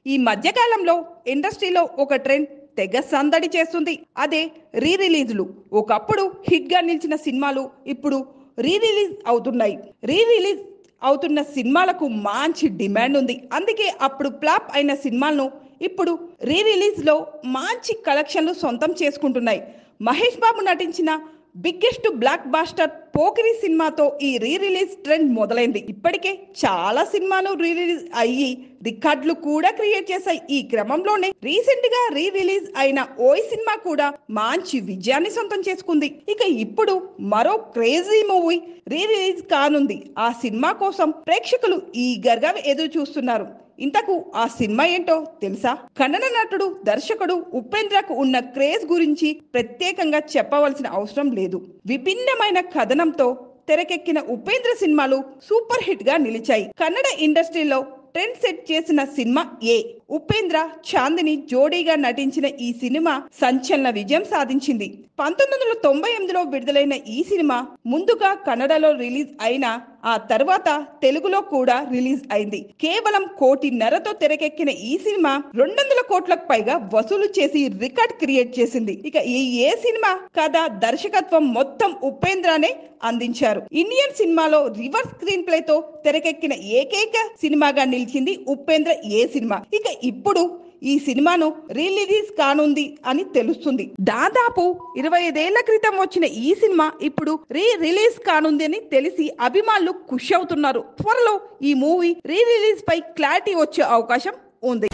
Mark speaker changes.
Speaker 1: ఈ మధ్యకాలంలో ఇండస్ట్రీలో ఒక ట్రెండ్ తెగ సందడి చేస్తుంది. అదే రీ రిలీజ్లు. ఒకప్పుడు హిట్ గా నిలిచిన సినిమాలు ఇప్పుడు రీ రిలీజ్ అవుతున్నాయి. రీ రిలీజ్ అవుతున్న సినిమాలకు మంచి డిమాండ్ ఉంది. అందుకే అప్పుడు ఫ్లాప్ అయిన సినిమాలను ఇప్పుడు రీ రిలీజ్ లో మంచి కలెక్షన్లు సొంతం చేసుకుంటున్నాయి. మహేష్ బాబు నటించిన బిగ్గెస్ట్ బ్లాక్ బాస్టర్ పోకిరి సినిమాతో ఈ రీ రిలీజ్ ట్రెండ్ మొదలైంది. ఇప్పటికే చాలా సినిమాలు రీ రిలీజ్ అయ్యి రికార్డులు కూడా క్రియేట్ చేశాయి. ఈ క్రమంలోనే రీసెంట్ గా రీ రిలీజ్ అయిన ఓయ్ సినిమా కూడా మంచి విజయాన్ని సొంతం చేసుకుంది. ఇక ఇప్పుడు మరో క్రేజీ మూవీ రీ రిలీజ్ కానుంది. ఆ సినిమా కోసం ప్రేక్షకులు ఈగర్ గా ఎదురు చూస్తున్నారు. ఇంతకు ఆ సినిమా ఏంటో తెలుసా? కన్నడ నటుడు దర్శకుడు ఉపేంద్రకు ఉన్న క్రేజ్ గురించి ప్రత్యేకంగా చెప్పవలసిన అవసరం లేదు. విభిన్నమైన కథనంతో తెరకెక్కిన ఉపేంద్ర సినిమాలు సూపర్ హిట్ గా నిలిచాయి. కన్నడ ఇండస్ట్రీలో ట్రెండ్ సెట్ చేసిన సినిమా ఏ. ఉపేంద్ర చాందిని జోడీగా నటించిన ఈ సినిమా సంచలన విజయం సాధించింది. 1998లో విడుదలైన ఈ సినిమా ముందుగా కన్నడలో రిలీజ్ అయిన ఆ తర్వాత తెలుగులో కూడా రిలీజ్ అయింది. కేవలం 1.5 కోటితో తెరకెక్కిన ఈ సినిమా 200 కోట్లకు పైగా వసూలు చేసి రికార్డ్ క్రియేట్ చేసింది. ఇక ఏ సినిమా కథ దర్శకత్వం మొత్తం ఉపేంద్రనే అందించారు. ఇండియన్ సినిమాలో రివర్స్ స్క్రీన్ ప్లే తో తెరకెక్కిన ఏకైక సినిమాగా నిలిచింది ఉపేంద్ర ఏ సినిమా. ఇక ఇప్పుడు ఈ సినిమాను రిలీజ్ కానుంది అని తెలుస్తుంది. దాదాపు 25 ఏళ్ల క్రితం వచ్చిన ఈ సినిమా ఇప్పుడు రిలీజ్ కానుంది అని తెలిసి అభిమానులు ఖుషి అవుతున్నారు. త్వరలో ఈ మూవీ రిలీజ్ పై క్లారిటీ వచ్చే అవకాశం ఉంది.